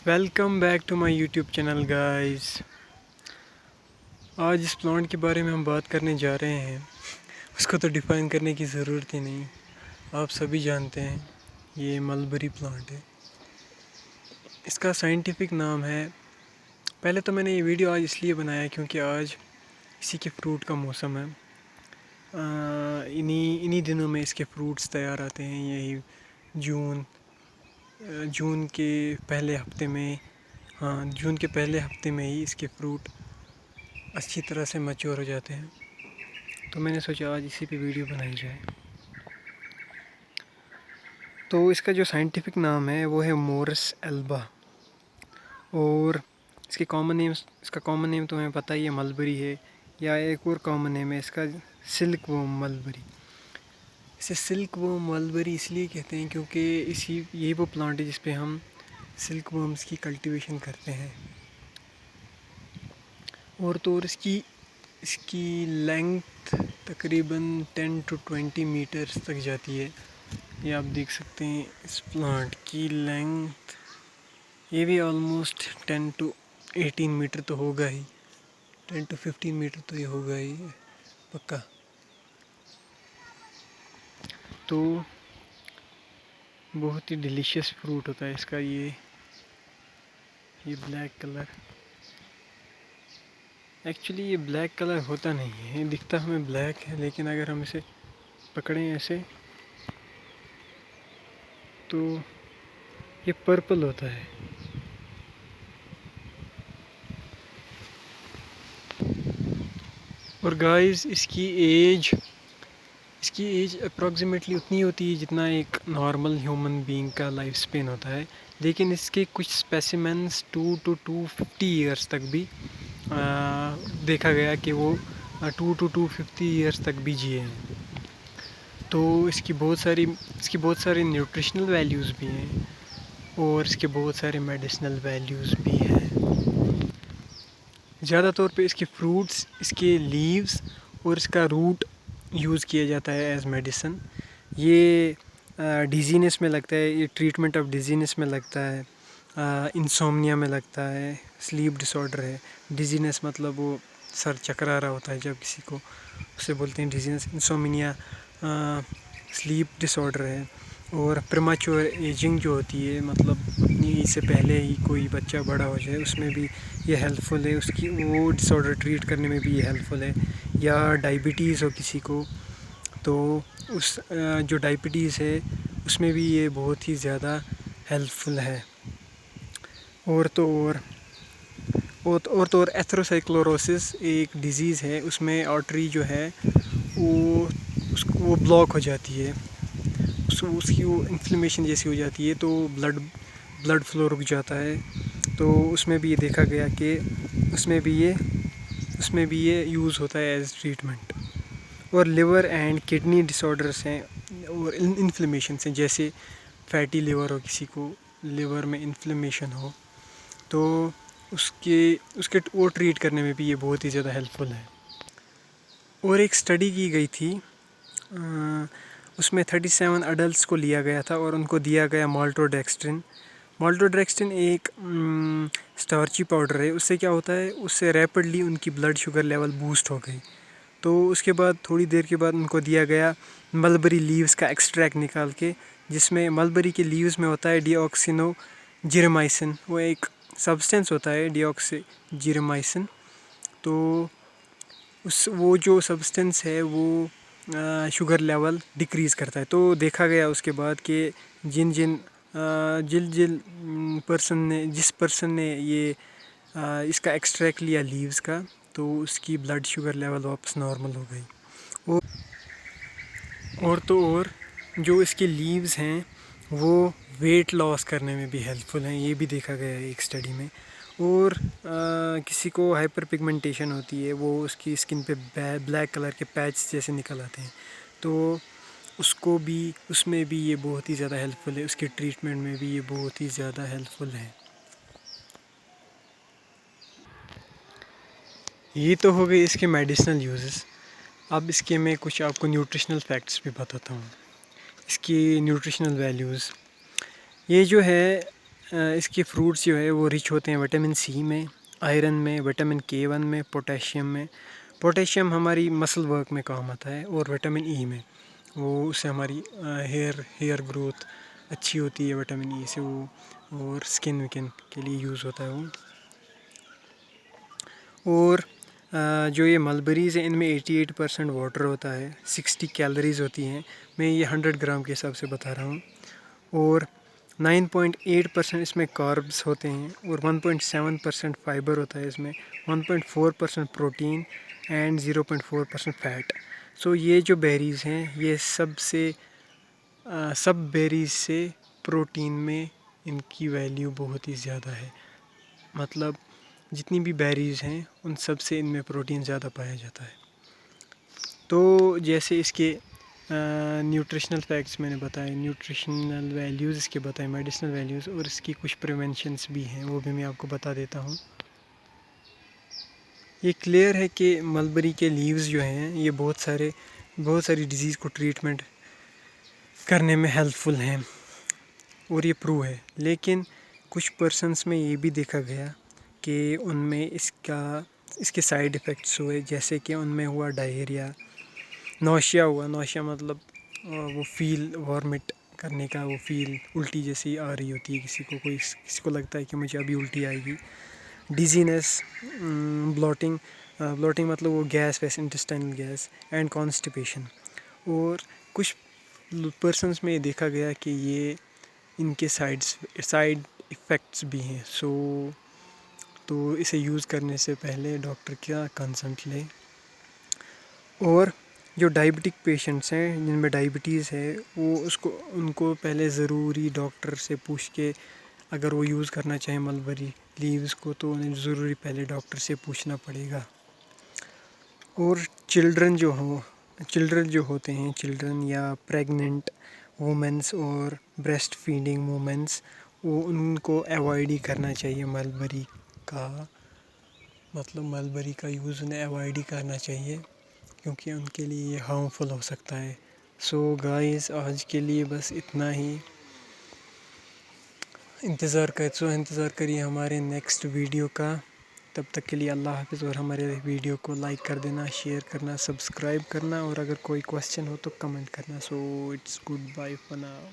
Welcome back to my YouTube channel guys. آج اس plant کے بارے میں ہم بات کرنے جا رہے ہیں. اس کو تو ڈیفائن کرنے کی ضرورت ہی نہیں, آپ سبھی جانتے ہیں. یہ ملبری پلانٹ ہے. اس کا سائنٹیفک نام ہے, پہلے تو میں نے یہ ویڈیو آج اس لیے بنایا کیونکہ آج اسی کے فروٹ کا موسم ہے. انہی دنوں میں اس کے فروٹس تیار آتے ہیں. یہی جون کے پہلے ہفتے میں, جون کے پہلے ہفتے میں ہی اس کے فروٹ اچھی طرح سے میچور ہو جاتے ہیں. تو میں نے سوچا آج اسی پہ ویڈیو بنائی جائے. تو اس کا جو سائنٹیفک نام ہے وہ ہے مورس البا, اور اس کا کامن نیم تو ہمیں پتہ ہی ہے, ملبری ہے. یا ایک اور کامن نیم ہے اس کا, سلک ورم ملبری. اسے سلک ورم ملبری اس لیے کہتے ہیں کیونکہ یہی وہ پلانٹ ہے جس پہ ہم سلک ورمز کی کلٹیویشن کرتے ہیں. اور تو اور اس کی لینگتھ تقریباً 10 to 20 میٹرز تک جاتی ہے. یہ آپ دیکھ سکتے ہیں اس پلانٹ کی لینگتھ, یہ بھی آلموسٹ 10 to 18 میٹر تو ہوگا ہی. 10 to 15 میٹر تو یہ ہوگا ہی پکا. تو بہت ہی ڈیلیشیس فروٹ ہوتا ہے اس کا. یہ بلیک کلر, ایکچولی یہ بلیک کلر ہوتا نہیں ہے, دکھتا ہمیں بلیک ہے, لیکن اگر ہم اسے پکڑیں ایسے تو یہ پرپل ہوتا ہے. اور گائز اس کی ایج اپروکسیمیٹلی اتنی ہوتی ہے جتنا ایک نارمل ہیومن بینگ کا لائف سپین ہوتا ہے. لیکن اس کے کچھ اسپیسیمنس 2 to 250 ایئرس تک بھی دیکھا گیا کہ وہ 2 to 250 ایئرس تک بھی جیے ہیں. تو اس کی بہت ساری نیوٹریشنل ویلیوز بھی ہیں, اور اس کے بہت سارے میڈیسنل ویلیوز بھی ہیں. زیادہ طور پہ اس کے فروٹس, اس کے لیوز اور اس کا روٹ یوز کیا جاتا ہے ایز میڈیسن. یہ ڈیزینس میں لگتا ہے, یہ ٹریٹمنٹ آف ڈیزینس میں لگتا ہے, انسومنیا میں لگتا ہے, سلیپ ڈس آرڈر ہے. ڈیزینس مطلب وہ سر چکرا رہا ہوتا ہے جب کسی کو, اسے بولتے ہیں ڈیزینس. انسومنیا سلیپ ڈس آرڈر ہے. اور پریماچور ایجنگ جو ہوتی ہے, مطلب اپنی ایج سے پہلے ہی کوئی بچہ بڑا ہو جائے, اس میں بھی یہ ہیلپ فل ہے. اس کی وہ ڈس آرڈر ٹریٹ کرنے میں بھی یہ ہیلپ فل ہے. یا ڈائبٹیز ہو کسی کو, تو اس جو ڈائبٹیز ہے اس میں بھی یہ بہت ہی زیادہ ہیلپ فل ہے. اور تو اور ایتھروسائکلوروسس ایک ڈیزیز ہے, اس میں آرٹری جو ہے وہ بلاک ہو جاتی ہے. اس کی وہ انفلیمیشن جیسی ہو جاتی ہے, تو بلڈ فلو رک جاتا ہے. تو اس میں بھی یہ دیکھا گیا کہ اس میں بھی یہ یوز ہوتا ہے ایز ٹریٹمنٹ. اور liver and kidney disorders ہیں اور انفلیمیشنس ہیں, جیسے فیٹی لیور ہو, کسی کو لیور میں انفلیمیشن ہو, تو اس کے وہ ٹریٹ کرنے میں بھی یہ بہت ہی زیادہ ہیلپ فل ہے. اور ایک اسٹڈی کی گئی تھی, اس میں 37 اڈلٹس کو لیا گیا تھا اور ان کو دیا گیا مالٹوڈیکسٹرن. مالٹوڈیکسٹرن ایک اسٹارچی پاؤڈر ہے. اس سے کیا ہوتا ہے, اس سے ریپڈلی ان کی بلڈ شوگر لیول بوسٹ ہو گئی. تو اس کے بعد تھوڑی دیر کے بعد ان کو دیا گیا ملبری لیوز کا ایکسٹریکٹ نکال کے, جس میں ملبری کے لیوز میں ہوتا ہے ڈی آکسینو جیرمائسن. وہ ایک سبسٹینس ہوتا ہے ڈی آکسی جیرمائسن. تو وہ جو سبسٹینس ہے وہ شوگر لیول ڈکریز کرتا ہے. تو دیکھا گیا اس کے بعد کہ جس پرسن نے یہ اس کا ایکسٹریکٹ لیا لیوز کا, تو اس کی بلڈ شوگر لیول واپس نارمل ہو گئی. اور تو اور جو اس کے لیوز ہیں وہ ویٹ لاس کرنے میں بھی ہیلپ فل ہیں, یہ بھی دیکھا گیا ہے ایک اسٹڈی میں. اور کسی کو ہائپر پگمنٹیشن ہوتی ہے, وہ اس کی اسکن پہ بلیک کلر کے پیچ جیسے نکل آتے ہیں, تو اس میں بھی یہ بہت ہی زیادہ ہیلپ فل ہے. اس کے ٹریٹمنٹ میں بھی یہ بہت ہی زیادہ ہیلپ فل ہے. یہ تو ہو گئی اس کے میڈیسنل یوزز. اب اس کے میں کچھ آپ کو نیوٹریشنل فیکٹس بھی بتاتا ہوں, اس کی نیوٹریشنل ویلیوز. یہ جو ہے اس کے فروٹس جو ہے وہ رچ ہوتے ہیں وٹامن سی میں، آئرن میں، وٹامن K1 میں، پوٹیشیم میں۔ پوٹیشیم ہماری مسل ورک میں کام آتا ہے، اور وٹامن ای میں، وہ اس سے ہماری ہیئر گروتھ اچھی ہوتی ہے، وٹامن ای سے وہ، اور سکن وکن کے لیے یوز ہوتا ہے وہ۔ اور جو یہ ملبریز ہیں ان میں 88% واٹر ہوتا ہے، 60 کیلریز ہوتی ہیں، میں یہ 100 گرام کے حساب سے بتا رہا ہوں، اور 9.8% اس میں کاربس ہوتے ہیں، اور 1.7% فائبر ہوتا ہے اس میں، 1.4% پروٹین اینڈ 0.4% فیٹ۔ سو یہ جو بیریز ہیں یہ سب بیریز سے پروٹین میں ان کی ویلیو بہت ہی زیادہ ہے، مطلب جتنی بھی بیریز ہیں ان سب سے ان میں پروٹین زیادہ پایا جاتا ہے۔ تو جیسے اس کے نیوٹریشنل فیکٹس میں نے بتائے، نیوٹریشنل ویلیوز اس کے بتائے، میڈیسنل ویلیوز، اور اس کی کچھ پریونشنس بھی ہیں، وہ بھی میں آپ کو بتا دیتا ہوں۔ یہ کلیئر ہے کہ ملبری کے لیوز جو ہیں یہ بہت ساری ڈیزیز کو ٹریٹمنٹ کرنے میں ہیلپ فل ہیں، اور یہ پروو ہے، لیکن کچھ پرسنس میں یہ بھی دیکھا گیا کہ ان میں اس کے سائیڈ ایفیکٹس ہوئے، جیسے کہ ان میں ہوا ڈائیریا، نوشیا ہوا، نوشیا مطلب وہ فیل وارمٹ کرنے کا، وہ فیل الٹی جیسی آ رہی ہوتی ہے کسی کو لگتا ہے کہ مجھے ابھی الٹی آئے گی، ڈیزینس، بلوٹنگ مطلب وہ gas intestinal gas, and constipation. اور کچھ پرسنس میں یہ دیکھا گیا کہ یہ ان کے سائڈ ایفیکٹس بھی ہیں، تو اسے یوز کرنے سے پہلے ڈاکٹر کا کنسلٹ لیں۔ اور جو ڈائبٹک پیشنٹس ہیں جن میں ڈائبٹیز ہے، ان کو پہلے ضروری ڈاکٹر سے پوچھ کے، اگر وہ یوز کرنا چاہیں ملبری لیوز کو، تو انہیں ضروری پہلے ڈاکٹر سے پوچھنا پڑے گا۔ اور چلڈرن جو ہوتے ہیں، چلڈرن یا پریگننٹ وومنس اور بریسٹ فیڈنگ وومنس، ان کو ایوائڈ ہی کرنا چاہیے ملبری کا یوز انہیں ایوائڈ ہی کرنا چاہیے، کیونکہ ان کے لیے یہ ہارمفل ہو سکتا ہے۔ سو گائز آج کے لیے بس اتنا ہی، انتظار کریے ہمارے نیکسٹ ویڈیو کا۔ تب تک کے لیے اللہ حافظ، اور ہمارے ویڈیو کو لائک کر دینا، شیئر کرنا، سبسکرائب کرنا، اور اگر کوئی کوسچن ہو تو کمنٹ کرنا۔ So it's goodbye for now.